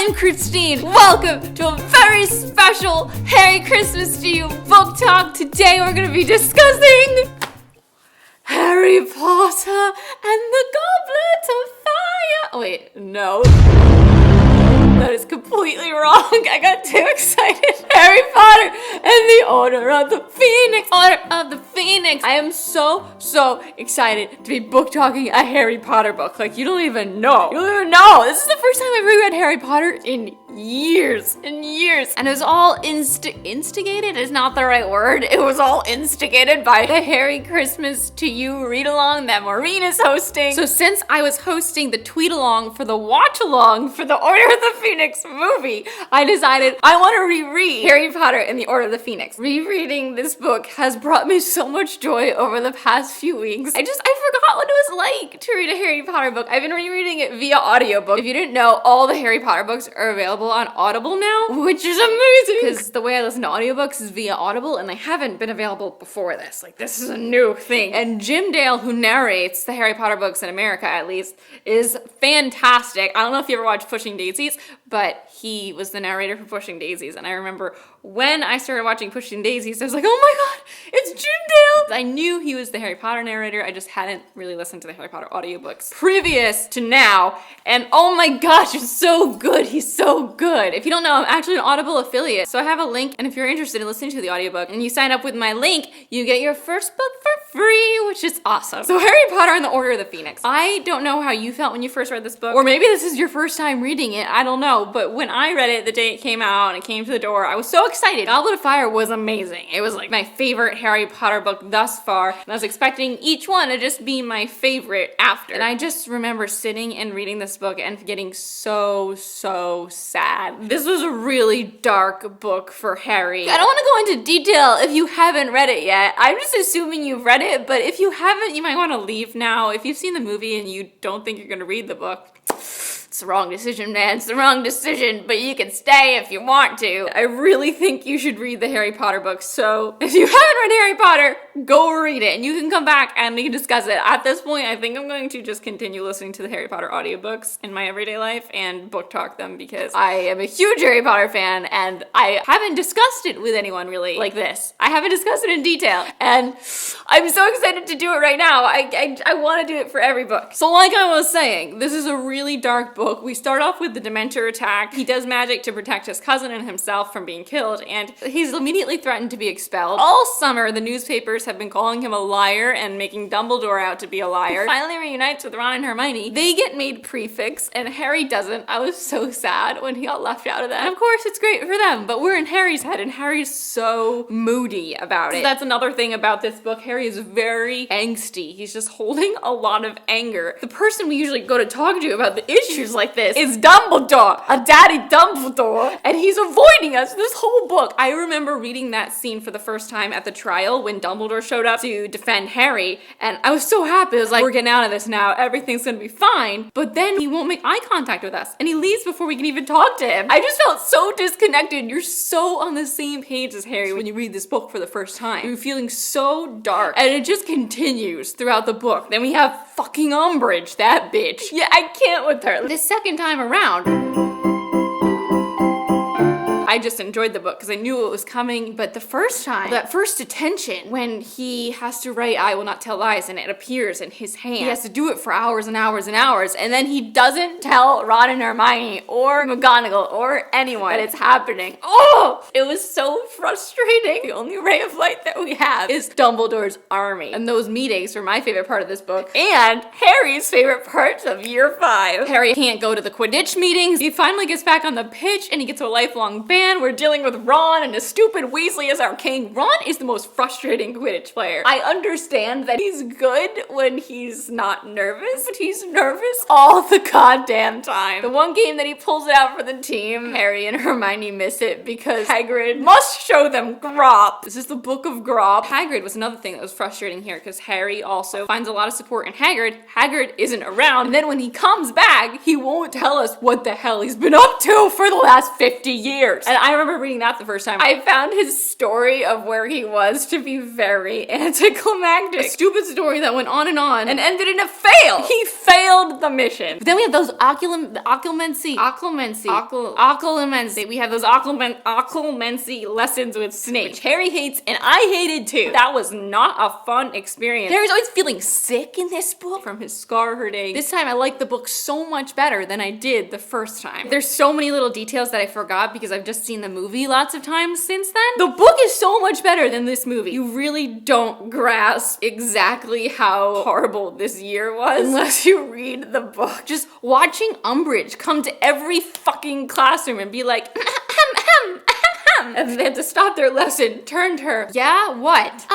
I'm Christine. Welcome to a very special Merry Christmas to You book talk. Today we're going to be discussing Harry Potter and the Goblet of Fire. Oh, wait, no. That is completely wrong. I got too excited. Harry Potter and the Order of the Phoenix. Order of the Phoenix. I am so excited to be book talking a Harry Potter book. Like, you don't even know. You don't even know. This is the first time I've reread Harry Potter in years and years. And it was all instigated is not the right word. It was all instigated by the Harry Christmas to You read along that Maureen is hosting. So since I was hosting the tweet along for the watch along for the Order of the Phoenix movie, I decided I want to reread Harry Potter and the Order of the Phoenix. Rereading this book has brought me so much joy over the past few weeks. I forgot what it was like to read a Harry Potter book. I've been rereading it via audiobook. If you didn't know, all the Harry Potter books are available on Audible now, which is amazing because the way I listen to audiobooks is via Audible, and they haven't been available before this. Like, this is a new thing. And Jim Dale, who narrates the Harry Potter books in America at least, is fantastic. I don't know if you ever watched Pushing Daisies, but he was the narrator for Pushing Daisies, and I remember when I started watching Pushing Daisies, I was like, oh my god, it's Jim Dale! I knew he was the Harry Potter narrator, I just hadn't really listened to the Harry Potter audiobooks previous to now, and oh my gosh, it's so good, he's so good. If you don't know, I'm actually an Audible affiliate, so I have a link, and if you're interested in listening to the audiobook, and you sign up with my link, you get your first book for free, which is awesome. So Harry Potter and the Order of the Phoenix. I don't know how you felt when you first read this book, or maybe this is your first time reading it, I don't know, but when I read it the day it came out and it came to the door, I was so excited. Goblet of Fire was amazing. It was like my favorite Harry Potter book thus far, and I was expecting each one to just be my favorite after. And I just remember sitting and reading this book and getting so sad. This was a really dark book for Harry. I don't want to go into detail if you haven't read it yet. I'm just assuming you've read it, but if you haven't, you might want to leave now. If you've seen the movie and you don't think you're going to read the book, it's the wrong decision, man. It's the wrong decision, but you can stay if you want to. I really think you should read the Harry Potter books, so if you haven't read Harry Potter, go read it, and you can come back and we can discuss it. At this point, I think I'm going to just continue listening to the Harry Potter audiobooks in my everyday life and book talk them because I am a huge Harry Potter fan, and I haven't discussed it with anyone really like this. I haven't discussed it in detail, and I'm so excited to do it right now. I want to do it for every book. So like I was saying, this is a really dark book. We start off with the Dementor Attack. He does magic to protect his cousin and himself from being killed, and he's immediately threatened to be expelled. All summer, the newspapers have been calling him a liar and making Dumbledore out to be a liar. He finally reunites with Ron and Hermione. They get made prefects, and Harry doesn't. I was so sad when he got left out of that. And of course, it's great for them, but we're in Harry's head, and Harry's so moody about it. So that's another thing about this book. Harry is very angsty. He's just holding a lot of anger. The person we usually go to talk to about the issues like this is Dumbledore, a daddy Dumbledore, and he's avoiding us this whole book. I remember reading that scene for the first time at the trial when Dumbledore showed up to defend Harry, and I was so happy. I was like, we're getting out of this now, everything's gonna be fine, but then he won't make eye contact with us, and he leaves before we can even talk to him. I just felt so disconnected. You're so on the same page as Harry when you read this book for the first time. You're feeling so dark, and it just continues throughout the book. Then we have fucking Umbridge, that bitch. Yeah, I can't with her. The second time around, I just enjoyed the book because I knew it was coming, but the first time, that first attention when he has to write I will not tell lies and it appears in his hand, he has to do it for hours and hours and hours, and then he doesn't tell Ron and Hermione or McGonagall or anyone that it's happening. Oh, it was so frustrating. The only ray of light that we have is Dumbledore's army, and those meetings were my favorite part of this book and Harry's favorite parts of year 5. Harry can't go to the Quidditch meetings. He finally gets back on the pitch and he gets a lifelong ban. We're dealing with Ron and a stupid Weasley as our king. Ron is the most frustrating Quidditch player. I understand that he's good when he's not nervous, but he's nervous all the goddamn time. The one game that he pulls it out for the team, Harry and Hermione miss it because Hagrid must show them Grop. This is the book of Grop. Hagrid was another thing that was frustrating here because Harry also finds a lot of support in Hagrid. Hagrid isn't around, and then when he comes back, he won't tell us what the hell he's been up to for the last 50 years. And I remember reading that the first time. I found his story of where he was to be very anticlimactic. A stupid story that went on and ended in a fail. He failed the mission. But then we have those occlumency. We have those occlumency lessons with Snape, which Harry hates and I hated too. That was not a fun experience. Harry's always feeling sick in this book from his scar hurting. This time I like the book so much better than I did the first time. There's so many little details that I forgot because I've just seen the movie lots of times since then. The book is so much better than this movie. You really don't grasp exactly how horrible this year was unless you read the book. Just watching Umbridge come to every fucking classroom and be like, and they had to stop their lesson, turn to her. Yeah, what?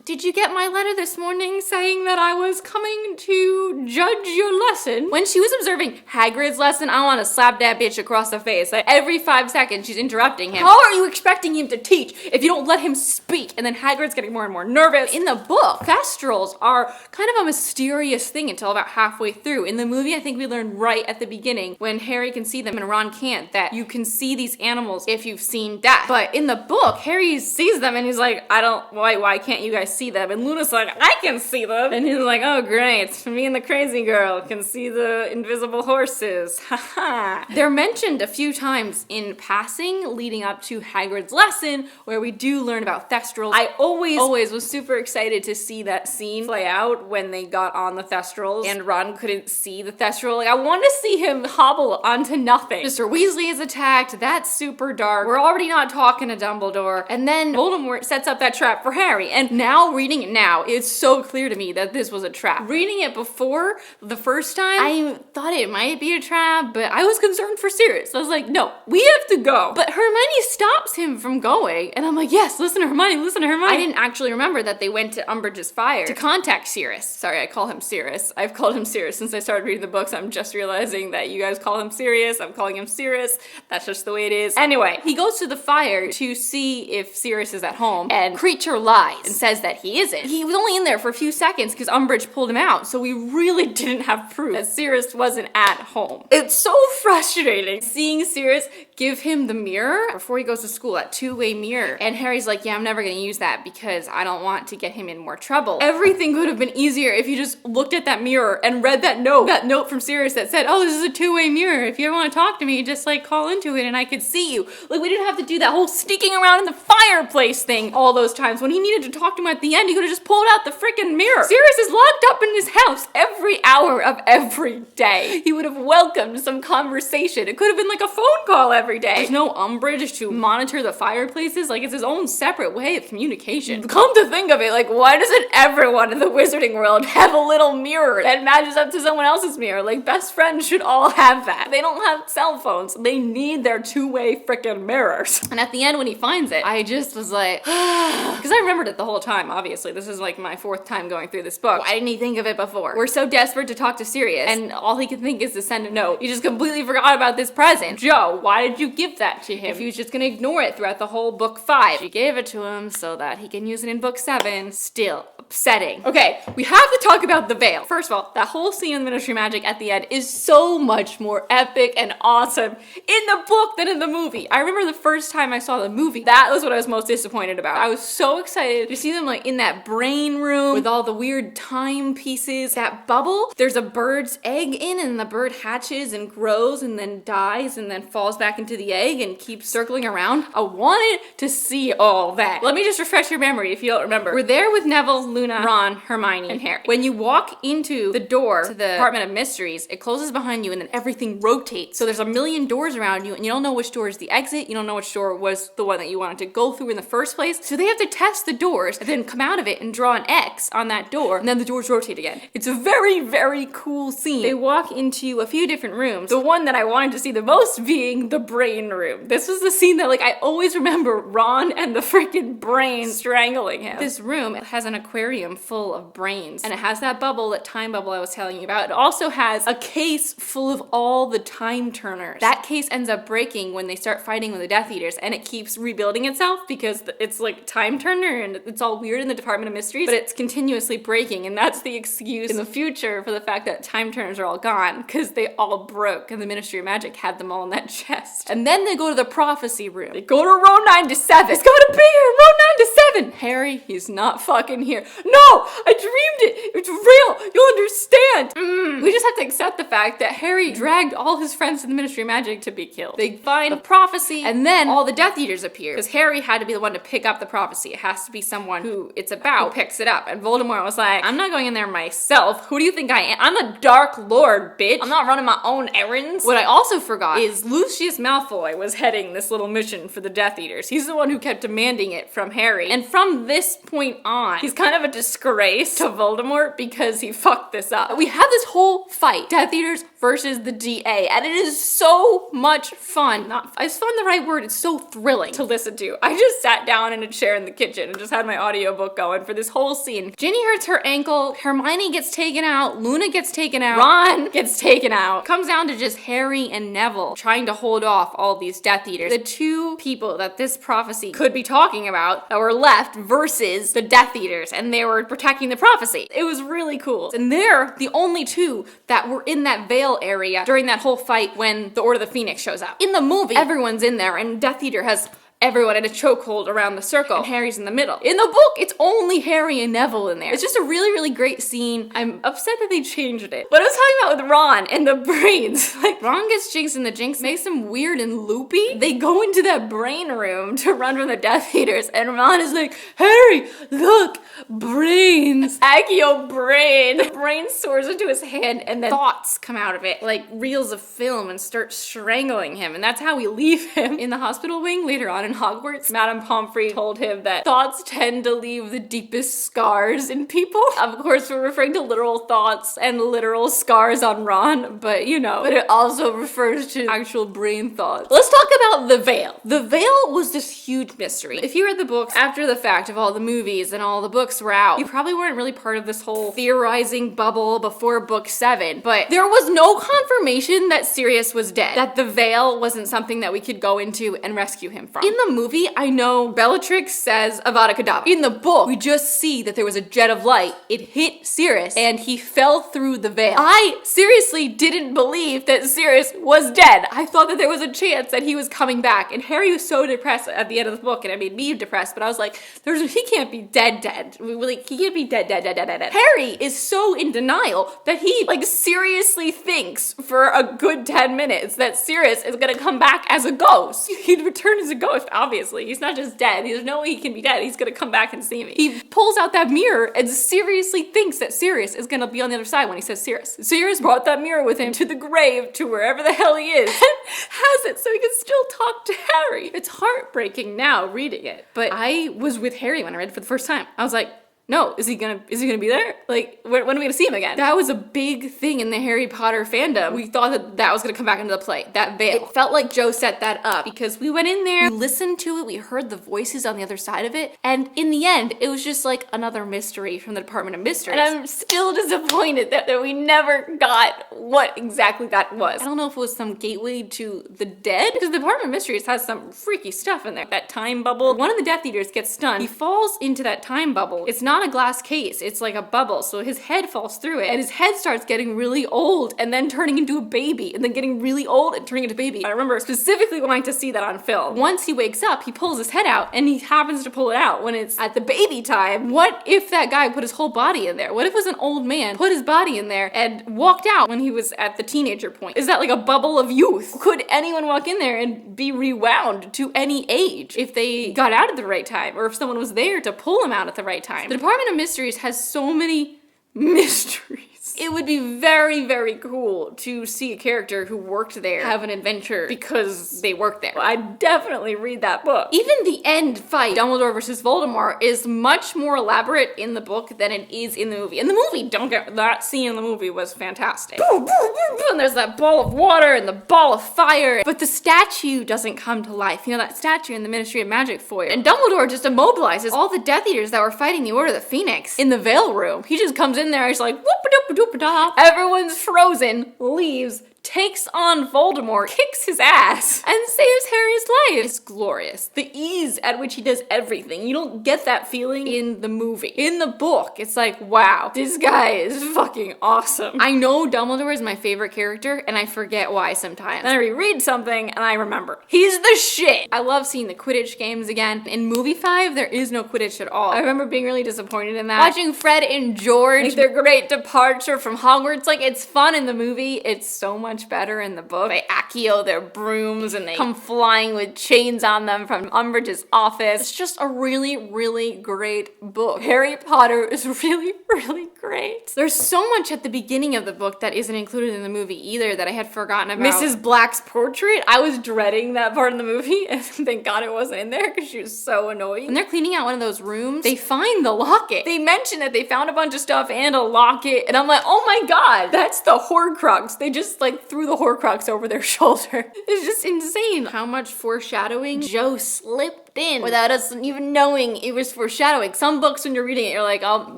Did you get my letter this morning saying that I was coming to judge your lesson? When she was observing Hagrid's lesson, I want to slap that bitch across the face. Like, every 5 seconds, she's interrupting him. How are you expecting him to teach if you don't let him speak? And then Hagrid's getting more and more nervous. In the book, Thestrals are kind of a mysterious thing until about halfway through. In the movie, I think we learned right at the beginning when Harry can see them and Ron can't, that you can see these animals if you've seen death. But in the book, Harry sees them and he's like, why can't you guys see them? And Luna's like, I can see them. And he's like, oh great, me and the crazy girl can see the invisible horses. Haha. They're mentioned a few times in passing leading up to Hagrid's lesson where we do learn about Thestrals. I always was super excited to see that scene play out when they got on the Thestrals and Ron couldn't see the Thestral. Like, I want to see him hobble onto nothing. Mr. Weasley is attacked. That's super dark. We're already not talking to Dumbledore. And then Voldemort sets up that trap for Harry. And now, reading it now, it's so clear to me that this was a trap. Reading it before the first time, I thought it might be a trap, but I was concerned for Sirius. I was like, no, we have to go. But Hermione stops him from going. And I'm like, yes, listen to Hermione, listen to Hermione. I didn't actually remember that they went to Umbridge's fire to contact Sirius. Sorry, I call him Sirius. I've called him Sirius since I started reading the books. I'm just realizing that you guys call him Sirius. I'm calling him Sirius. That's just the way it is. Anyway, he goes to the fire to see if Sirius is at home, and Creature lies and says that he isn't. He was only in there for a few seconds because Umbridge pulled him out, so we really didn't have proof that Sirius wasn't at home. It's so frustrating seeing Sirius give him the mirror before he goes to school, that two-way mirror. And Harry's like, yeah, I'm never gonna use that because I don't want to get him in more trouble. Everything could have been easier if you just looked at that mirror and read that note from Sirius that said, oh, this is a two-way mirror. If you ever want to talk to me, just like call into it and I could see you. Like, we didn't have to do that whole sneaking around in the fireplace thing all those times. When he needed to talk to him at the end, he could have just pulled out the freaking mirror. Sirius is locked up in his house every hour of every day. He would have welcomed some conversation. It could have been like a phone call every day. There's no Umbridge to monitor the fireplaces. Like, it's his own separate way of communication. Come to think of it, like, why doesn't everyone in the wizarding world have a little mirror that matches up to someone else's mirror? Like, best friends should all have that. They don't have cell phones. They need their two-way freaking mirrors. And at the end when he finds it, I just was like, because I remembered it the whole time, obviously. This is like my 4th time going through this book. Why didn't he think of it before? We're so desperate to talk to Sirius, and all he could think is to send a note. He just completely forgot about this present. Joe, why did you give that to him if he was just gonna ignore it throughout the whole book 5? She gave it to him so that he can use it in book 7. Still upsetting. Okay, we have to talk about the veil. First of all, that whole scene in the Ministry of Magic at the end is so much more epic and awesome in the book than in the movie. I remember the first time I saw the movie, that was what I was most disappointed about. I was so excited to see them like in that brain room with all the weird time pieces. That bubble, there's a bird's egg in, and the bird hatches and grows and then dies and then falls back into the egg and keeps circling around. I wanted to see all that. Let me just refresh your memory if you don't remember. We're there with Neville, Luna, Ron, Hermione, and Harry. When you walk into the door to the Department of Mysteries, it closes behind you and then everything rotates. So there's a million doors around you and you don't know which door is the exit. You don't know which door was the one that you wanted to go through in the first place. So they have to test the doors and then come out of it and draw an X on that door, and then the doors rotate again. It's a very, very cool scene. They walk into a few different rooms. The one that I wanted to see the most being the brain room. This was the scene that, like, I always remember Ron and the freaking brain strangling him. This room, it has an aquarium full of brains, and it has that bubble, that time bubble I was telling you about. It also has a case full of all the time turners. That case ends up breaking when they start fighting with the Death Eaters, and it keeps rebuilding itself because it's like time turner and it's all weird in the Department of Mysteries, but it's continuously breaking, and that's the excuse in the future for the fact that time turners are all gone because they all broke and the Ministry of Magic had them all in that chest. And then they go to the prophecy room. They go to row 97. It's gotta be here, row 97. Harry, he's not fucking here. No, I dreamed it. It's real. You'll understand. We just have to accept the fact that Harry dragged all his friends to the Ministry of Magic to be killed. They find the prophecy, and then all the Death Eaters appear because Harry had to be the one to pick up the prophecy. It has to be someone who it's about who picks it up. And Voldemort was like, I'm not going in there myself. Who do you think I am? I'm the Dark Lord, bitch. I'm not running my own errands. What I also forgot is Lucius Malfoy was heading this little mission for the Death Eaters. He's the one who kept demanding it from Harry. And from this point on, he's kind of a disgrace to Voldemort because he fucked this up. We have this whole fight, Death Eaters versus the DA, and it is so much fun. Is fun the right word? It's so thrilling to listen to. I just sat down in a chair in the kitchen and just had my audiobook going for this whole scene. Ginny hurts her ankle, Hermione gets taken out, Luna gets taken out, Ron gets taken out. Comes down to just Harry and Neville trying to hold off all these Death Eaters. The two people that this prophecy could be talking about that were left versus the Death Eaters, and they were protecting the prophecy. It was really cool. And they're the only two that were in that veil area during that whole fight when the Order of the Phoenix shows up. In the movie, everyone's in there, and Death Eater has everyone in a chokehold around the circle, and Harry's in the middle. In the book, it's only Harry and Neville in there. It's just a really, really great scene. I'm upset that they changed it. But I was talking about with Ron and the brains. Like, Ron gets jinxed and the jinx makes him weird and loopy. They go into that brain room to run from the Death Eaters, and Ron is like, Harry, look, brains. Accio brain. The brain soars into his hand, and then thoughts come out of it, like reels of film, and start strangling him. And that's how we leave him in the hospital wing later on in Hogwarts. Madame Pomfrey told him that thoughts tend to leave the deepest scars in people. Of course, we're referring to literal thoughts and literal scars on Ron, but you know, but it also refers to actual brain thoughts. Let's talk about the veil. The veil was this huge mystery. If you read the books after the fact of all the movies and all the books were out, you probably weren't really part of this whole theorizing bubble before book 7, but there was no confirmation that Sirius was dead, that the veil wasn't something that we could go into and rescue him from. In the movie, I know Bellatrix says Avada Kedavra. In the book, we just see that there was a jet of light. It hit Sirius, and he fell through the veil. I seriously didn't believe that Sirius was dead. I thought that there was a chance that he was coming back, and Harry was so depressed at the end of the book, and it made me depressed, but I was like, he can't be dead. He can't be dead. Harry is so in denial that he, like, seriously thinks for a good 10 minutes that Sirius is gonna come back as a ghost. He'd return as a ghost, obviously. He's not just dead. There's no way he can be dead. He's gonna come back and see me. He pulls out that mirror and seriously thinks that Sirius is gonna be on the other side when he says Sirius. Sirius brought that mirror with him to the grave, to wherever the hell he is, and has it so he can still talk to Harry. It's heartbreaking now reading it, but I was with Harry when I read it for the first time. I was like, no, is he gonna be there? Like, when are we gonna see him again? That was a big thing in the Harry Potter fandom. We thought that was gonna come back into the play, that veil. It felt like Joe set that up because we went in there, we listened to it, we heard the voices on the other side of it, and in the end, it was just like another mystery from the Department of Mysteries. And I'm still disappointed that we never got what exactly that was. I don't know if it was some gateway to the dead, because the Department of Mysteries has some freaky stuff in there. That time bubble. One of the Death Eaters gets stunned. He falls into that time bubble. It's not a glass case, it's like a bubble, so his head falls through it, and his head starts getting really old and then turning into a baby, and then getting really old and turning into a baby. I remember specifically wanting to see that on film. Once he wakes up, he pulls his head out, and he happens to pull it out when it's at the baby time. What if that guy put his whole body in there? What if it was an old man, put his body in there, and walked out when he was at the teenager point? Is that like a bubble of youth? Could anyone walk in there and be rewound to any age if they got out at the right time, or if someone was there to pull him out at the right time? The Department of Mysteries has so many mysteries. It would be very, very cool to see a character who worked there have an adventure because they worked there. I'd definitely read that book. Even the end fight, Dumbledore versus Voldemort, is much more elaborate in the book than it is in the movie. In the movie, that scene in the movie was fantastic. And there's that ball of water and the ball of fire, but the statue doesn't come to life. You know, that statue in the Ministry of Magic foyer. And Dumbledore just immobilizes all the Death Eaters that were fighting the Order of the Phoenix in the Veil Room. He just comes in there, he's like, whoop-a-doop-a-doop-a-da. Everyone's frozen, leaves, takes on Voldemort, kicks his ass, and saves Harry's life. It's glorious. The ease at which he does everything. You don't get that feeling in the movie. In the book, it's like, wow, this guy is fucking awesome. I know Dumbledore is my favorite character, and I forget why sometimes. Then I reread something, and I remember. He's the shit! I love seeing the Quidditch games again. In movie 5, there is no Quidditch at all. I remember being really disappointed in that. Watching Fred and George make their great departure from Hogwarts, like, it's fun in the movie. It's so much better in the book. They accio their brooms, and they come flying with chains on them from Umbridge's office. It's just a really, really great book. Harry Potter is really, really great. There's so much at the beginning of the book that isn't included in the movie either that I had forgotten about. Mrs. Black's portrait, I was dreading that part of the movie, and thank God it wasn't in there because she was so annoying. When they're cleaning out one of those rooms, they find the locket. They mention that they found a bunch of stuff and a locket, and I'm like, oh my God, that's the Horcrux. They just like threw the Horcrux over their shoulder. It's just insane how much foreshadowing Joe slipped in without us even knowing it was foreshadowing. Some books when you're reading it, you're like, oh,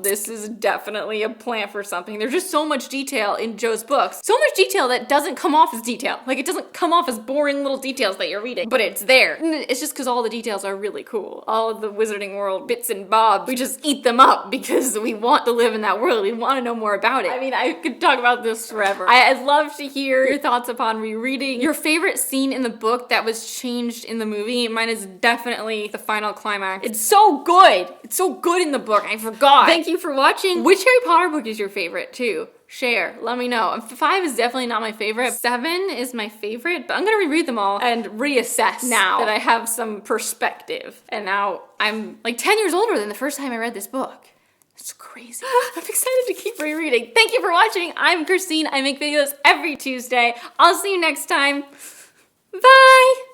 this is definitely a plant for something. There's just so much detail in Joe's books. So much detail that doesn't come off as detail. Like, it doesn't come off as boring little details that you're reading, but it's there. It's just because all the details are really cool. All of the Wizarding World bits and bobs, we just eat them up because we want to live in that world. We want to know more about it. I mean, I could talk about this forever. I'd love to hear your thoughts upon rereading. Your favorite scene in the book that was changed in the movie. Mine is definitely the final climax. It's so good. It's so good in the book. I forgot. Thank you for watching. Which Harry Potter book is your favorite too? Share, let me know. 5 is definitely not my favorite. 7 is my favorite, but I'm gonna reread them all and reassess now that I have some perspective. And now I'm like 10 years older than the first time I read this book. It's crazy. I'm excited to keep rereading. Thank you for watching. I'm Christine. I make videos every Tuesday. I'll see you next time. Bye.